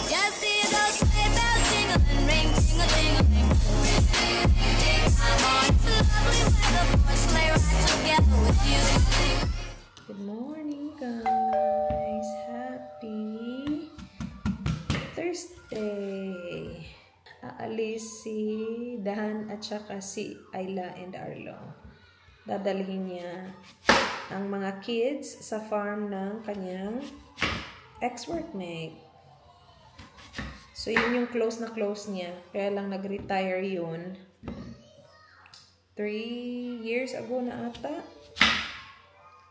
Just hear those sleigh bells jingling, ring, ting-a-ting-a-ling. I'm on the lovely weather for a sleigh ride together with you. Good morning, guys. Happy Thursday. Aalis si Dan at saka si Ayla and Arlo. Dadalhin niya ang mga kids sa farm ng kanyang ex-workmate. So, yun yung close na close niya. Kaya lang nag-retire yun. 3 years ago na ata.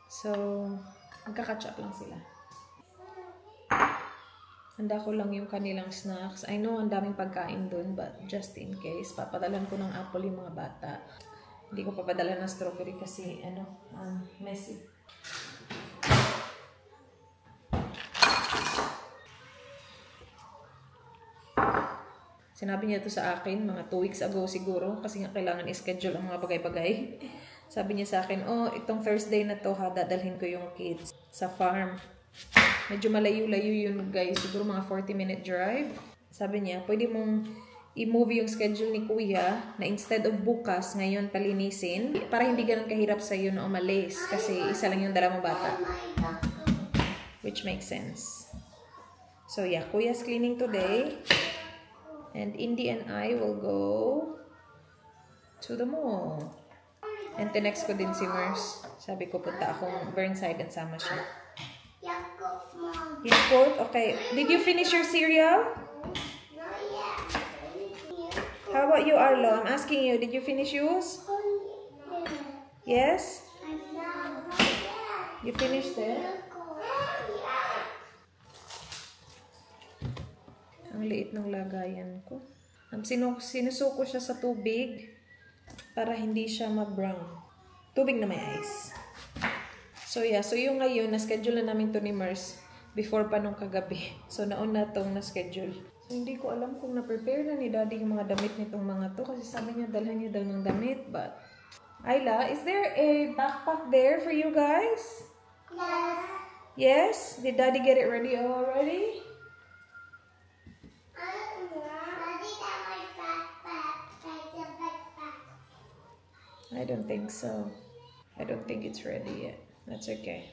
So, magkakatch up lang sila. Handa ko lang yung kanilang snacks. I know, ang daming pagkain dun, but just in case, papadalan ko ng apple yung mga bata. Hindi ko papadala ng strawberry kasi, messy. Sinabi niya to sa akin, mga 2 weeks ago siguro, kasi nga kailangan i-schedule ang mga bagay-bagay. Sabi niya sa akin, oh, itong Thursday na to ha, dadalhin ko yung kids sa farm. Medyo malayo-layo yun, guys. Siguro mga 40-minute drive. Sabi niya, pwede mong i-move yung schedule ni Kuya na instead of bukas, ngayon palinisin, para hindi ganun kahirap sa'yo na umalis. Kasi isa lang yung dala mong bata. Which makes sense. So yeah, Kuya's cleaning today. And Indy and I will go to the mall. And tinext ko din si Mers. Sabi ko, punta akong Burnside and sama siya. Yakult? Okay. Did you finish your cereal? How about you, Arlo? I'm asking you, did you finish yours? Yes? You finished it? Ang liit ng lagayan ko. Sinusuko siya sa tubig para hindi siya mag-brown. Tubig na may ice. So yeah, so yung ngayon, na-schedule na namin to ni Mers before pa nung kagabi. So nauna tong na-schedule. So hindi ko alam kung na-prepare na ni Daddy yung mga damit nitong mga to kasi sabi niya dalhan niya daw ng damit. But Ayla, is there a backpack there for you guys? Yes. Yes? Did Daddy get it ready already? I don't think so. I don't think it's ready yet. That's okay.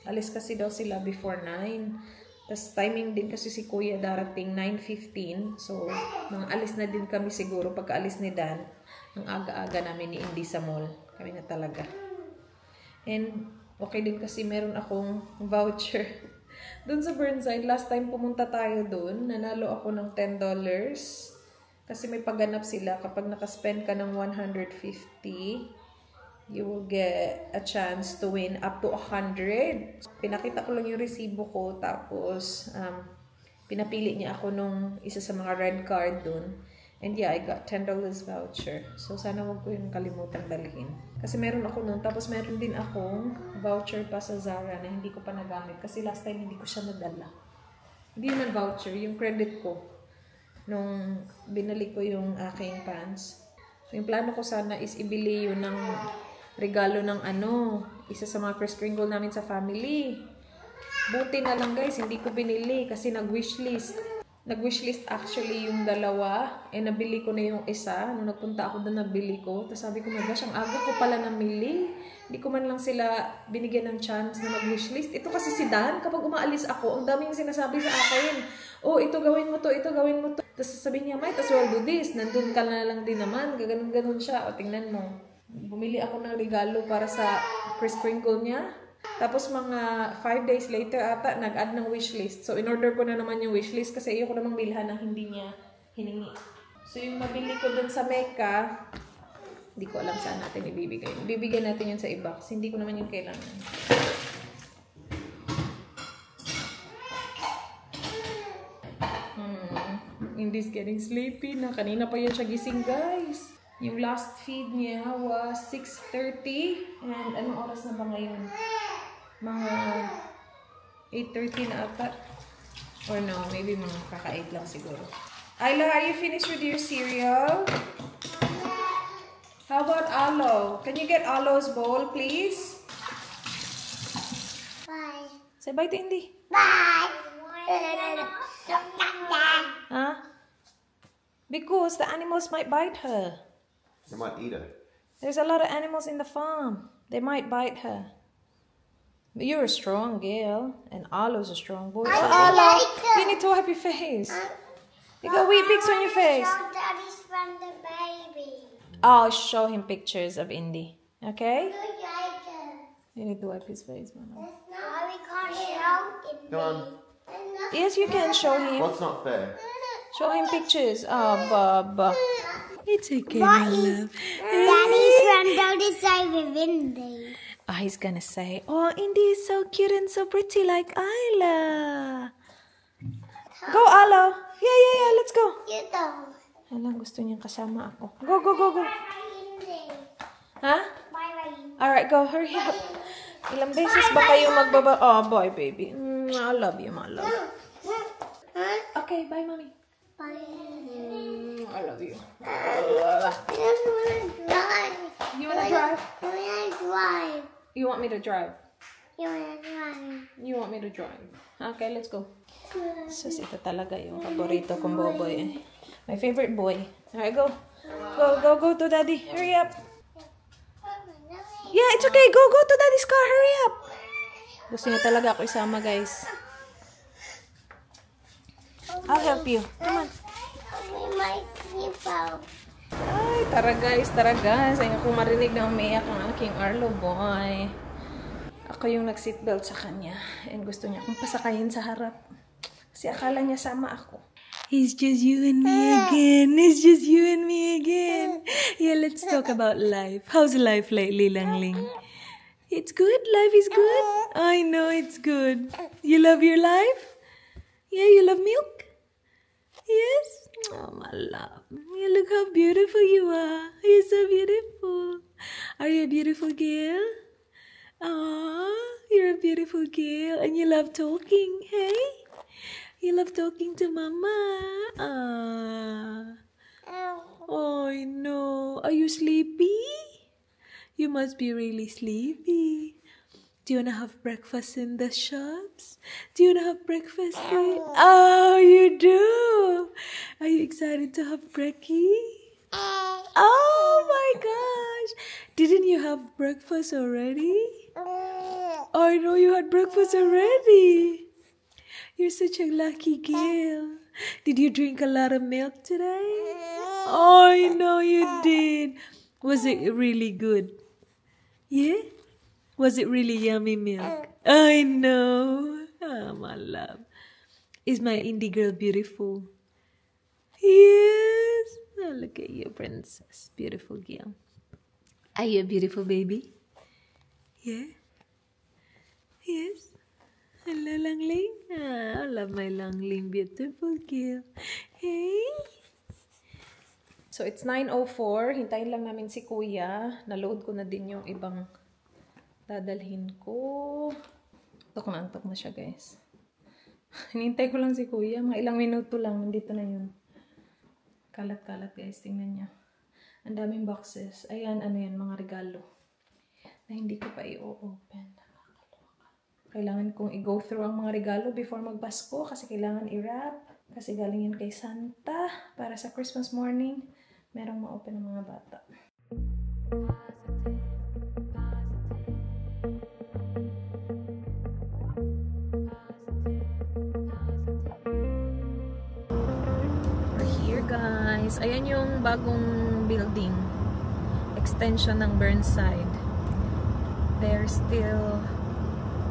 Alis kasi daw sila before 9. Tapos timing din kasi si Kuya darating 9:15. So, mga alis na din kami siguro pagka-alis ni Dan. Ang aga-aga namin ni Indy sa mall. Kami na talaga. And okay din kasi meron akong voucher. Doon sa Burnside, last time pumunta tayo doon, nanalo ako ng $10. Kasi may pagganap sila. Kapag nakaspend ka ng $150, you will get a chance to win up to $100. Pinakita ko lang yung resibo ko. Tapos, pinapili niya ako nung isa sa mga red card dun. And yeah, I got $10 voucher. So, sana wag ko yung kalimutan dalhin. Kasi meron ako nun. Tapos, meron din akong voucher pa sa Zara na hindi ko pa nagamit. Kasi last time, hindi ko siya nadala. Hindi naman voucher, yung credit ko. Nung binalik ko yung aking pants. So, yung plano ko sana is ibili yun ng regalo ng isa sa mga Kris Kringle namin sa family. Buti na lang guys, hindi ko binili kasi nag-wishlist. Nag-wishlist actually yung dalawa. Nabili ko na yung isa. Nung nagpunta ako doon, nabili ko. Tapos sabi ko, my gosh, ang aga ko pala namili. Hindi ko man lang sila binigyan ng chance na mag-wishlist. Ito kasi si Dan, kapag umaalis ako, ang daming sinasabi sa akin. Oh, ito gawin mo to, ito gawin mo to. Tapos sasabihin niya, might as well do this. Nandun ka na lang din naman. Gaganon-ganon siya. O, tingnan mo. Bumili ako ng regalo para sa Kris Kringle niya. Tapos mga 5 days later ata, nag-add ng wishlist. So, in-order ko na naman yung wishlist kasi ayoko namang bilhan na hindi niya hiningi. So, yung mabili ko dun sa Mecca, hindi ko alam saan natin ibibigay. Ibibigay natin yun sa iba kasi hindi ko naman yung kailangan. Indy's getting sleepy na. Kanina pa yan siya gising, guys. Yung last feed niya was 6:30. And anong oras na ba ngayon? Mga 8:30 na ata. Or no, maybe mga kaka-8 lang siguro. Ayla, are you finished with your cereal? How about Alo? Can you get Alo's bowl, please? Bye. Say bye to Indy. Bye. because the animals might bite her. They might eat her. There's a lot of animals in the farm. They might bite her. But you're a strong girl, and Arlo's a strong boy. So Arlo, you need to wipe your face. You got wee pics on your face. Show Daddy's from the baby. I'll show him pictures of Indy. Okay? Look like You need to wipe his face, Mama. why we can't show it. Come on. Yes, you can show him. What's not fair? Show him pictures. Oh, Baba. It's okay, my love. Daddy's from the other side of Indy. Oh, he's gonna say, oh, Indy is so cute and so pretty like Isla. Go, Arlo. Yeah, let's go. You don't. Alam, gusto niyang kasama ako. Go. Indy. Ha? Bye. Alright, go. Hurry up. Ilang beses ba kayo magbaba... Oh, boy, baby. I love you, my love. Okay, bye, mommy. Bye. I love you. I just want to drive. You wanna drive? I want to drive. You want me to drive? You want to drive. You want me to drive? Okay, let's go. So, ito talaga yung paborito kong boboy. Eh. My favorite boy. Alright, go. Go to daddy. Hurry up. Yeah, it's okay. Go to daddy's car. Hurry up. Gusto niya talaga ako isama, guys. I'll help you. Come on. My people. Ay, tara guys. Ayaw ko marinig na umiyak ang aking Arlo boy. Ako yung nag-seatbelt sa kanya. And gusto niya akong pasakayin sa harap. Kasi akala niya sama ako. It's just you and me again. Yeah, let's talk about life. How's life lately, Langling? It's good. Life is good. I know it's good. You love your life? Yeah, you love milk? Yes? Oh, my love. Yeah, look how beautiful you are. You're so beautiful. Are you a beautiful girl? Oh, you're a beautiful girl. And you love talking, hey? You love talking to Mama. Oh, no. Are you sleepy? You must be really sleepy. Do you want to have breakfast in the shops? Do you want to have breakfast there? Oh, you do. Are you excited to have brekkie? Oh, my gosh. Didn't you have breakfast already? I know you had breakfast already. You're such a lucky girl. Did you drink a lot of milk today? Oh, I know you did. Was it really good? Yeah? Was it really yummy milk? I know. Oh, my love. Is my Indy girl beautiful? Yes. Oh, look at you, princess. Beautiful girl. Are you a beautiful baby? Yeah? Yes. Hello, Langling. I love my Langling. Beautiful girl. Hey. So, it's 9:04. Hintayin lang namin si Kuya. Na-load ko na din yung ibang dadalhin ko. Antok na siya, guys. Hinintay ko lang si Kuya. Mga ilang minuto lang. Nandito na yun. Kalat-kalat, guys. Tingnan niya. Ang daming boxes. Ayan, ano yan, mga regalo. Na hindi ko pa i-open. Kailangan kong i-go through ang mga regalo before magpasko kasi kailangan i-wrap. Kasi galing yun kay Santa para sa Christmas morning. Merong ma-open ang mga bata. We're here, guys. Ayan yung bagong building. Extension ng Burnside. They're still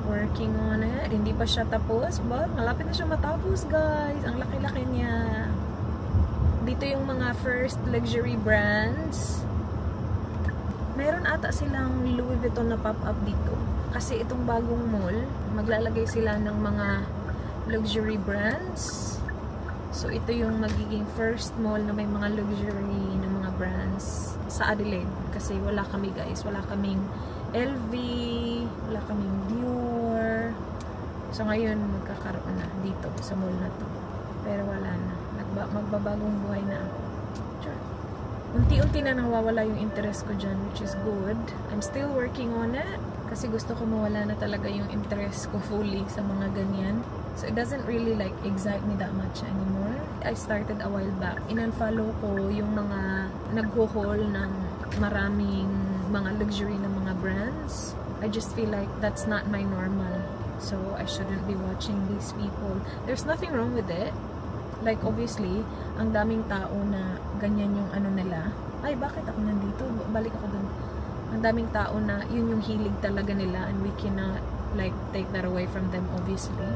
working on it. Hindi pa siya tapos, but malapit na siya matapos, guys. Ang laki-laki niya. Dito yung mga first luxury brands. Meron ata silang Louis Vuitton na pop-up dito. Kasi itong bagong mall, maglalagay sila ng mga luxury brands. So, ito yung magiging first mall na may mga luxury na mga brands sa Adelaide. Kasi wala kami, guys. Wala kaming LV, wala kaming Dior. So, ngayon, magkakaroon na dito sa mall na to. Pero wala na. Magbabagong buhay na ako. Sure. Unti-unti na nawawala yung interest ko dyan, which is good. I'm still working on it. Kasi gusto ko mawala na talaga yung interest ko fully sa mga ganyan. So it doesn't really like excite me that much anymore. I started a while back. In-unfollow ko yung mga nagho-haul ng maraming mga luxury na mga brands. I just feel like that's not my normal. So I shouldn't be watching these people. There's nothing wrong with it. Like obviously, ang daming tao na ganyan yung ano nila. Ay, bakit ako nandito? Balik ako dun. Ang daming tao na yun yung hilig talaga nila and we cannot like take that away from them obviously.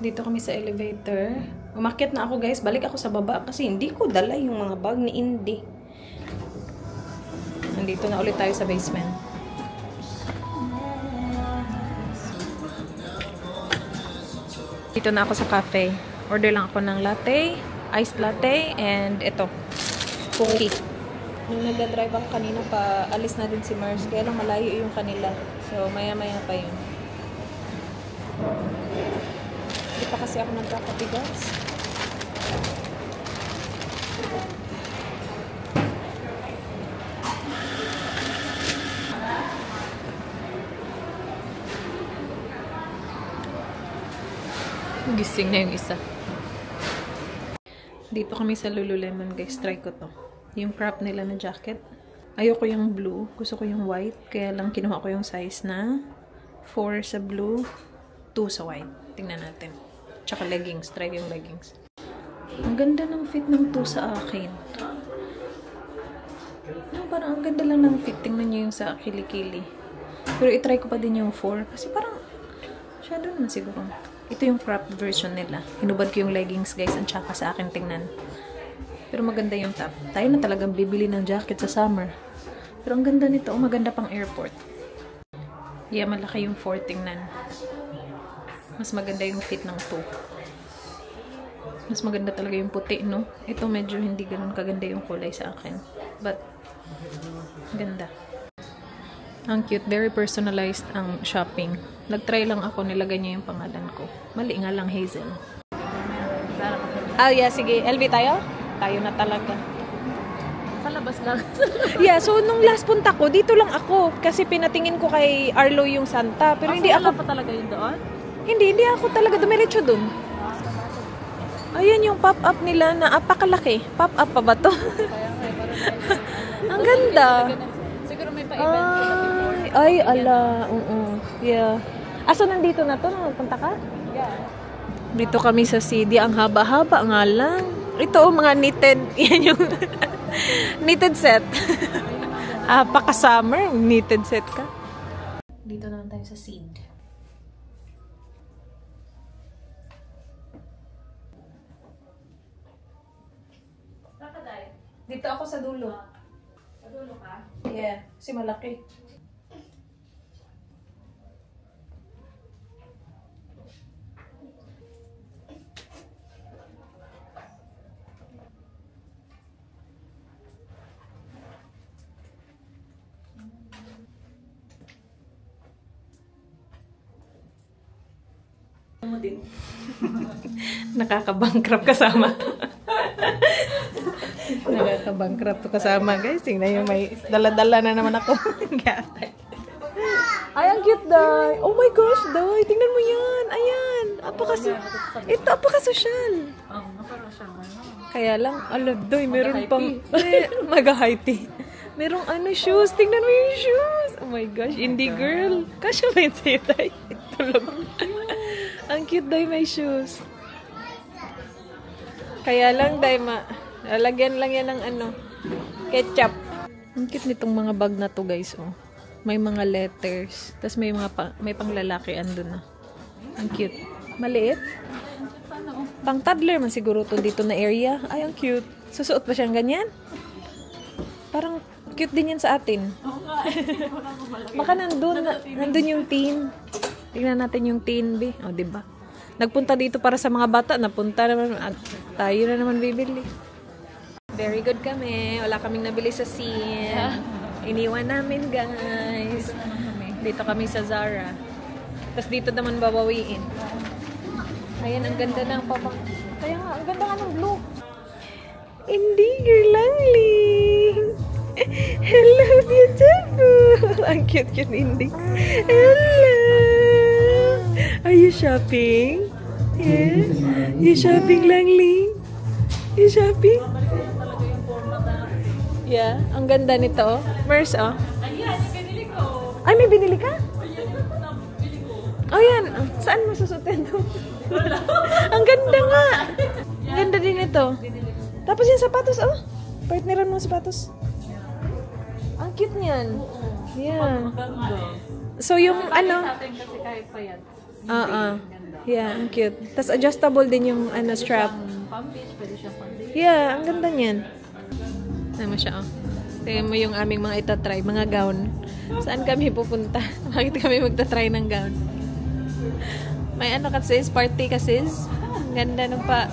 Dito kami sa elevator. Umakyat na ako guys. Balik ako sa baba kasi hindi ko dala yung mga bag ni Indy. Nandito na ulit tayo sa basement. Dito na ako sa cafe. Order lang ako ng latte, iced latte, and ito, cookie. Nung nagda-drive ako kanina pa, alis na din si Mars. Kaya lang malayo yung kanila. So, maya-maya pa yun. Hindi pa kasi ako nagkakape guys. Gising na yung isa. Dito kami sa Lululemon guys. Try ko to. Yung crop nila na jacket. Ayoko yung blue. Gusto ko yung white. Kaya lang kinuha ko yung size na 4 sa blue, 2 sa white. Tingnan natin. Tsaka leggings. Try yung leggings. Ang ganda ng fit ng 2 sa akin. No, parang ang ganda lang ng fit. Tingnan nyo yung sa kilikili. Pero itry ko pa din yung 4. Kasi parang shadow naman siguro. Ito yung cropped version nila. Hinubad ko yung leggings guys. Ang tsaka sa akin tingnan. Pero maganda yung top. Tayo na talagang bibili ng jacket sa summer. Pero ang ganda nito. Maganda pang airport. Yeah, malaki yung 4 tingnan. Mas maganda yung fit ng 2. Mas maganda talaga yung puti, no? Ito medyo hindi ganun kaganda yung kulay sa akin. But, ganda. Ang cute. Very personalized ang shopping. Nag-try lang ako. Nilagay niya yung pangalan ko. Mali nga lang, Hazel. Yeah, sige. LV tayo? Tayo na talaga. Sa labas lang. Yeah, so nung last punta ko, dito lang ako. Kasi pinatingin ko kay Arlo yung Santa. Pero hindi ako... pa talaga yun doon? Hindi ako talaga dumiretso dun. Ayan yung pop-up nila na apakalaki. Pop-up pa ba to? Ang ganda. Siguro may pa-event sila before. Ay, ala. Yeah. So nandito na to? Nagpunta ka? Yeah. Dito kami sa CD. Ang haba-haba nga lang. Ito, mga knitted. Yan yung knitted set. Paka-summer. Knitted set ka. Dito naman tayo sa seed. Dito ako sa dulo. Sa dulo ka? Yeah, kasi malaki. Mo din. Nakaka-bankrupt kasama. Nakaka-bankrupt to kasama, guys. Tingnan yung may dala-dala na naman ako. Ay, ang cute, Day. Oh my gosh, Day. Tingnan mo yan. Ayan. Ito, apaka-social. Kaya lang, Day, meron pang mag-high tea. Merong shoes. Tingnan mo yung shoes. Oh my gosh, indie girl. Kasya ba yun sa'yo, Day? Tulog. Ang cute, Day, may shoes. Kaya lang, Day, lalagyan lang yan ng ketchup. Ang cute nitong mga bag na to, guys, oh. May mga letters. Tapos may panglalaki andun na. Ang cute. Maliit. Pang toddler man siguro to dito na area. Ay, ang cute. Susuot ba siyang ganyan? Parang cute din yan sa atin. Baka nandun yung teen. Tingnan natin yung teen, B. O, diba? Nagpunta dito para sa mga bata. Napunta naman. At tayo na naman bibili. Very good kami. Wala kaming nabili sa scene. Iniwan namin, guys. Dito kami sa Zara. Tapos dito naman babawiin. Ayan, ang ganda ng Kaya nga, ang ganda nga ng blue. Hindi, girl lang, Ling. Ang cute-cute hindi. Hello! Are you shopping? Yeah? You shopping, Langling? You shopping? Yeah, ang ganda nito. Where's, oh? Ayan, yung binili ko. Ay, may binili ka? Ayan yung binili ko. Oh, yan. Saan mo susutin to? Ang ganda nga. Ang ganda din ito. Tapos yung sapatos, oh. Partneran mo sapatos. Ang cute niyan. Yeah. Ganda. So, yung ano... Sa atin kasi kahit payat. Yeah, ang cute. Tapos adjustable din yung ano, strap. Pang-beach, pwede siya pang-beach. Yeah, ang ganda niyan. Tama siya, oh. Tingnan mo yung aming mga itatry, mga gown. Saan kami pupunta? Bakit kami magtatry ng gown? May ano ka sis? Party ka sis? Ang ganda ng pa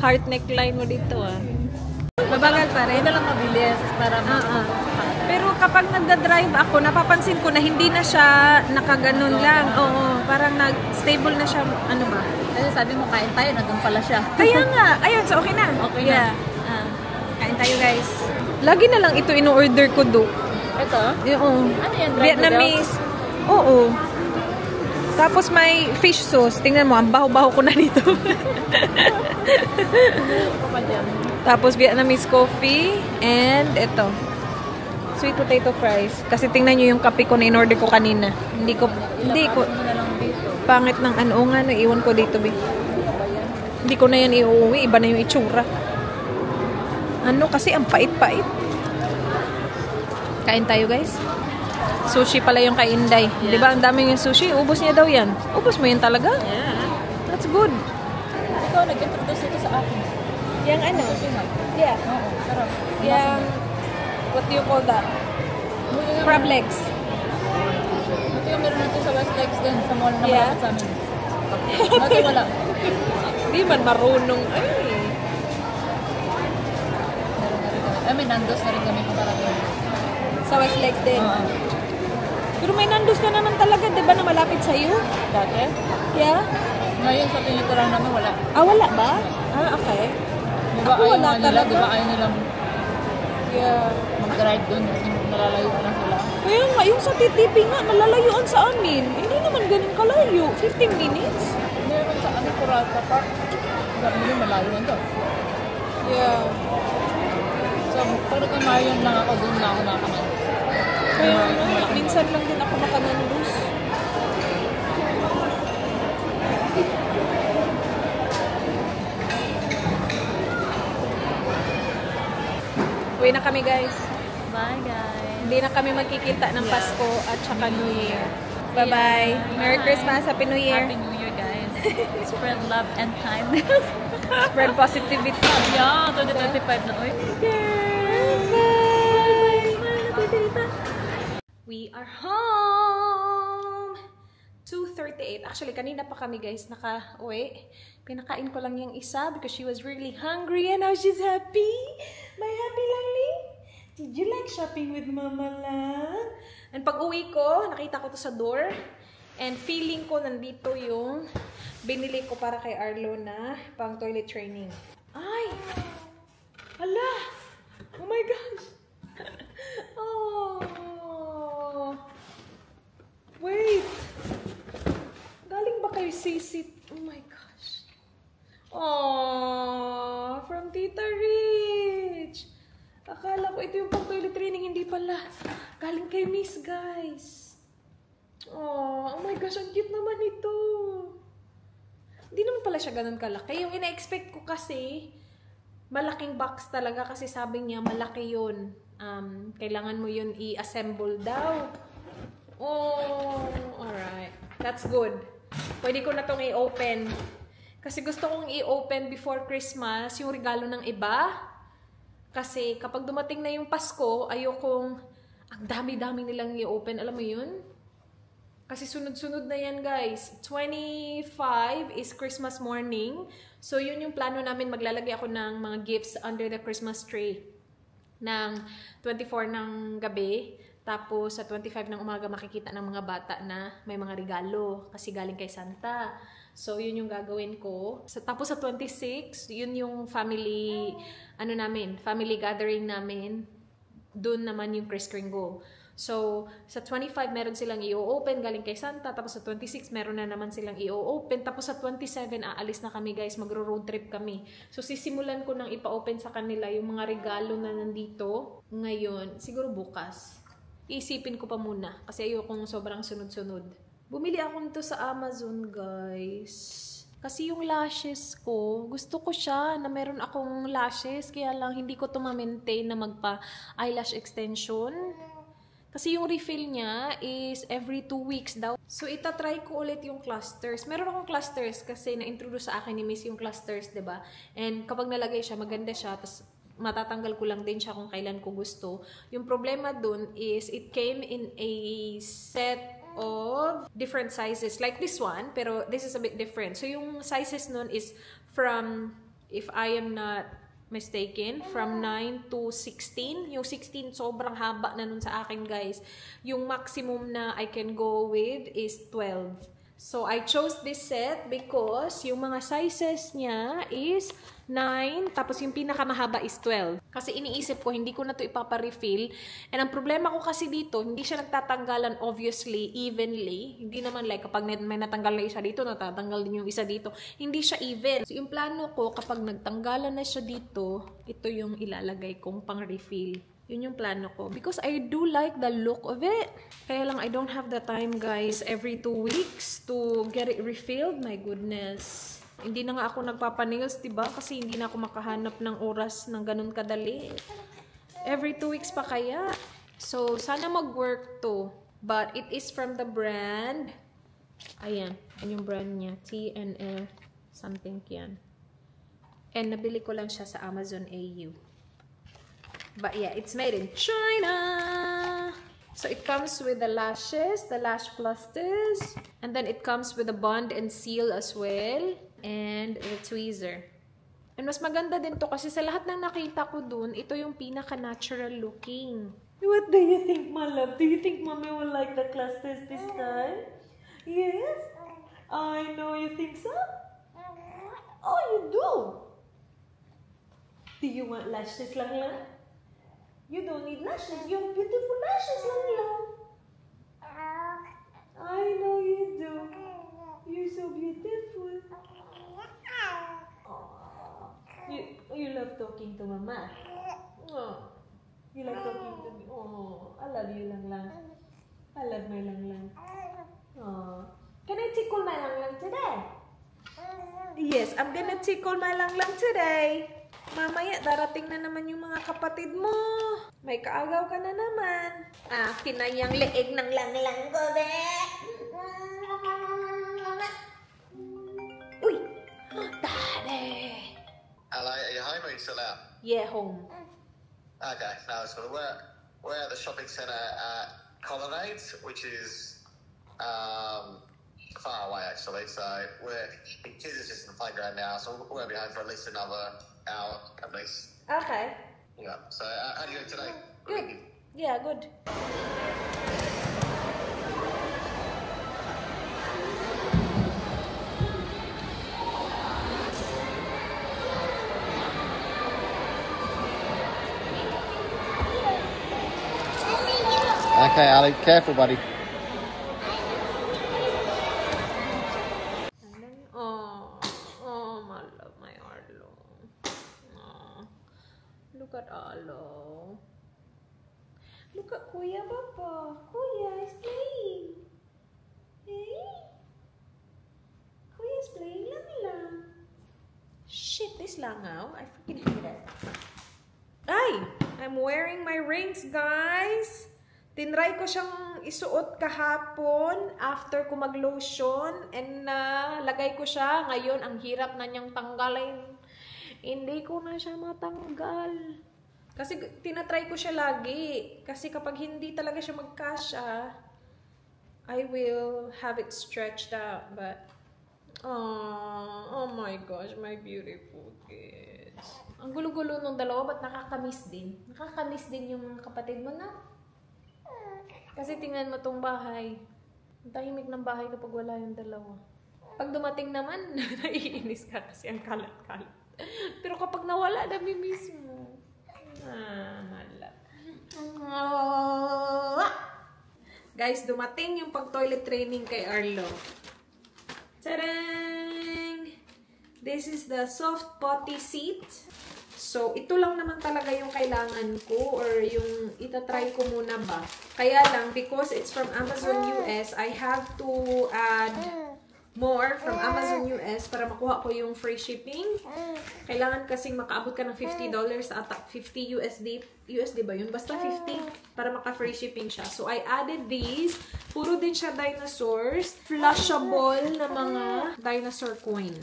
heart neckline mo dito, ah. Mabagal pa rin. Ito lang mabilis para Pero kapag nagda-drive ako, napapansin ko na hindi na siya nakaganon lang. Oo, parang nag-stable na siya, ano ba? Kasi sabi mo, kain tayo, nandun pala siya. Kaya nga, ayun, so okay na. Okay Yeah. na. Kain tayo, guys. Lagi na lang ito ino-order ko do. Ito? Oo. Ano yan? Vietnamese. Oo. Tapos may fish sauce. Tingnan mo, ang baho-baho ko na dito. Tapos Vietnamese coffee. And ito. Sweet potato fries. Kasi tingnan nyo yung kape ko na in-order ko kanina. Hindi ko. Pangit ng ano nga, naiwan ko dito, be. Hindi ko na yan iuwi. Iba na yung itsura. Ano kasi, ang pait-pait. Kain tayo, guys. Sushi pala yung kay Inday. Yeah. Di ba? Ang daming yung sushi. Ubus niya daw yan. Ubus mo yan talaga? Yeah. That's good. Ikaw, nag-introduce ito sa akin. Yang ano? Sushi nga. Yeah. Oo, sarap. Yang, what do you call that? Crab legs. Ito yung meron natin sa Westlex din, sa mall na Yeah. malapit sa amin. Ito wala. Di man marunong. Ay. I mean, nandos na rin kami kaparating. Sa Westlex din. Oo. Pero may nandos ka naman talaga, di ba, na malapit sa'yo? Dati? Yeah? Ngayon sa tinitirahan namin wala. Ah, wala ba? Ah, okay. Di ba Ako ayaw wala nga nila? talaga. Di ba ayaw nilang Yeah. mag-drive doon? Nalalayo na sila. Kaya nga, yung sa TTP nga, nalalayuan sa amin. Hindi naman ganun kalayo. 15 minutes. Hindi naman sa ano, Kurata Park. Sabi nila malayo na to. Yeah. So, pag nagkamayon lang ako, doon lang ako nakaman. Kaya nga, minsan lang din ako makanandos. Uwi na kami, guys. Bye, guys. Hindi na kami magkikita ng Pasko at saka New Year. Bye-bye. Merry Christmas. Happy New Year. Happy New Year, guys. Spread love and kindness. Spread positivity. Yeah, 2025 na. Uy. We are home! 2:38. Actually, kanina pa kami, guys, naka-uwi. Pinakain ko lang yung isa because she was really hungry and now she's happy. My happy Langling? Did you like shopping with Mama Lang? And pag uwi ko, nakita ko to sa door. And feeling ko nandito yung binili ko para kay Arlo na pang toilet training. Ay! Hala! Oh my gosh! Oh! Wait! Galing ba kay Sisi? Oh my gosh! Oh! From Tita Rich! Akala ko ito yung pang toilet training, hindi pala. Galing kay Miss, guys. Oh my gosh, ang cute naman ito. Hindi naman pala siya ganun kalaki. Yung ina-expect ko kasi, malaking box talaga kasi sabi niya, malaki yun. Kailangan mo yun i-assemble daw. Oh, alright. That's good. Pwede ko na itong i-open. Kasi gusto kong i-open before Christmas yung regalo ng iba. Kasi kapag dumating na yung Pasko, ayokong ang dami-dami nilang i-open. Alam mo yun? Kasi sunod-sunod na yan, guys. 25 is Christmas morning. So, yun yung plano namin. Maglalagay ako ng mga gifts under the Christmas tree. Ng 24 ng gabi. Tapos, sa 25 ng umaga, makikita ng mga bata na may mga regalo. Kasi galing kay Santa. So, yun yung gagawin ko. Tapos, sa 26, yun yung family, family gathering namin. Doon naman yung Kris Kringle. So, sa 25 meron silang i-open galing kay Santa, tapos sa 26 meron na naman silang i-open, tapos sa 27 aalis na kami guys, magro-road trip kami. So, sisimulan ko nang ipa-open sa kanila yung mga regalo na nandito ngayon, siguro bukas. Iisipin ko pa muna kasi ayokong sobrang sunod-sunod. Bumili ako nito sa Amazon guys. Kasi yung lashes ko, gusto ko siya na meron akong lashes, kaya lang hindi ko to ma-maintain na magpa-eyelash extension. Kasi yung refill niya is every 2 weeks daw. So, itatry ko ulit yung clusters. Meron akong clusters kasi na-introduce sa akin ni Miss yung clusters, diba? And kapag nalagay siya, maganda siya. Tapos, matatanggal ko lang din siya kung kailan ko gusto. Yung problema dun is, it came in a set of different sizes. Like this one, pero this is a bit different. So, yung sizes nun is from, if I am not mistaken, from 9 to 16. Yung 16, sobrang haba na nun sa akin, guys. Yung maximum na I can go with is 12. So, I chose this set because yung mga sizes niya is 9, tapos yung pinakamahaba is 12. Kasi iniisip ko, hindi ko na to ipapa-refill. And ang problema ko kasi dito, hindi siya nagtatanggalan obviously, evenly. Hindi naman like kapag may natanggal na isa dito, natatanggal din yung isa dito. Hindi siya even. So yung plano ko, kapag nagtanggalan na siya dito, ito yung ilalagay kong pang-refill. Yun yung plano ko. Because I do like the look of it. Kaya lang I don't have the time guys every 2 weeks to get it refilled. My goodness. Hindi na nga ako nagpapanails, diba? Kasi hindi na ako makahanap ng oras ng ganun kadali. Every 2 weeks pa kaya. So, sana mag-work to. But it is from the brand. Ayan. Yan yung brand niya. TNF something yan. And nabili ko lang siya sa Amazon AU. But yeah, it's made in China. So it comes with the lashes, the lash clusters. And then it comes with the bond and seal as well. And the tweezer. And mas maganda din to kasi sa lahat ng nakita ko dun, ito yung pinaka-natural looking. What do you think, my love? Do you think mommy will like the clusters this time? Yes? I know you think so? Oh, you do? Do you want lashes lang lang? You don't need lashes. You have beautiful lashes lang lang. I know you do. You're so beautiful. You love talking to mama. Oh, you like talking to me. Oh, I love you lang lang. I love my lang lang. Oh, can I tickle my lang lang today? Yes, I'm gonna tickle my lang lang today. Mamaya, darating na naman yung mga kapatid mo. May kaagaw ka na naman. Akin na yung leeg ng lang lang ko, be. Uy! Daddy! Hello, are you home or are you still out? Yeah, home. Okay, no, it's good. We're at the shopping centre at Colonnades, which is far away actually. So the kids are just in the playground now, so we're going to be home for at least another hour at least. Okay. Yeah. So how do you go today? Good. Yeah, good. Okay, Ali, careful, buddy. Oh, my love, my Arlo. Oh, look at Arlo. Look at Kuya, Papa. Kuya is playing. Hey? Kuya is playing lang. Shit, this langaw. I freaking hate it. Ay! I'm wearing my rings, guys. Tinry ko siyang isuot kahapon after ko mag-lotion and lagay ko siya. Ngayon, ang hirap na niyang tanggalin. Hindi ko na siya matanggal. Kasi tinatry ko siya lagi. Kasi kapag hindi talaga siya magkasya, I will have it stretched out. But, oh my gosh, my beautiful kids. Ang gulo-gulo nung dalawa, ba't nakakamiss din? Nakakamiss din yung mga kapatid mo na. Kasi tingnan mo tong bahay. Ang tahimik ng bahay kapag wala yung dalawa. Pag dumating naman, naiinis ka kasi ang kalat-kalat. Pero kapag nawala, namimiss mo. Malap. Guys, dumating yung pag-toilet training kay Arlo. Tadang! This is the soft potty seat. So, ito lang naman talaga yung kailangan ko or yung itatry ko muna ba. Kaya lang, because it's from Amazon US, I have to add more from Amazon US para makuha ko yung free shipping. Kailangan kasing makaabot ka ng $50 at 50 USD ba yun? Basta 50 para maka-free shipping siya. So, I added these. Puro din siya dinosaurs. Flushable na mga dinosaur coin.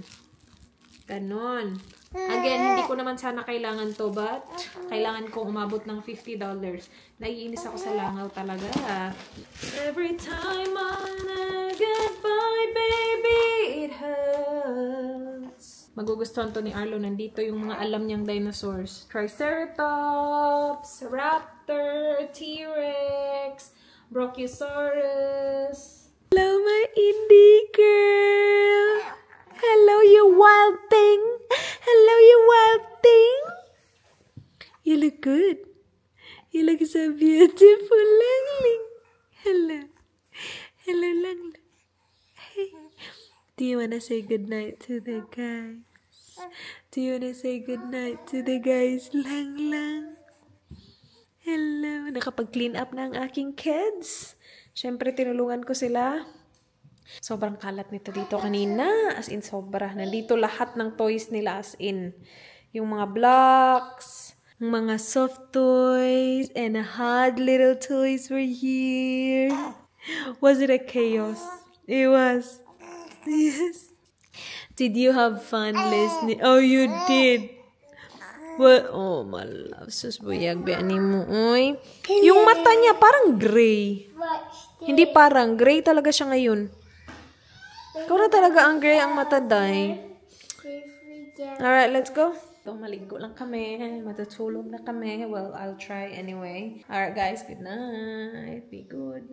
Ganon. Again, hindi ko naman sana kailangan to, but kailangan kong umabot ng $50. Naiinis ako sa langaw talaga. Every time I goodbye, baby, it hurts. Magugustuhan to ni Arlo. Nandito yung mga alam niyang dinosaurs. Triceratops, Raptor, T-Rex, Brachiosaurus. Hello, my indie girl. Hello, you wild thing. Hello, you wild thing. You look good. You look so beautiful, Langling. Hello. Hello, Langling. Hey. Do you want to say goodnight to the guys? Do you want to say goodnight to the guys, Langlang? Hello. Nakapag-clean up na ang aking kids. Siyempre, tinulungan ko sila. Sobrang kalat nito dito kanina. As in, sobra. Nandito lahat ng toys nila. As in, yung mga blocks, mga soft toys, and hard little toys were here. Was it a chaos? It was. Yes. Did you have fun listening? Oh, you did. What? Oh, my love. Susbuyag biyanin mo. Oy. Yung mata niya parang gray. Hindi parang. Gray talaga siya ngayon. Ikaw na talaga ang gray ang mata, Day. Alright, let's go. So, maligo lang kami. Matutulog na kami. Well, I'll try anyway. Alright, guys. Good night. Be good.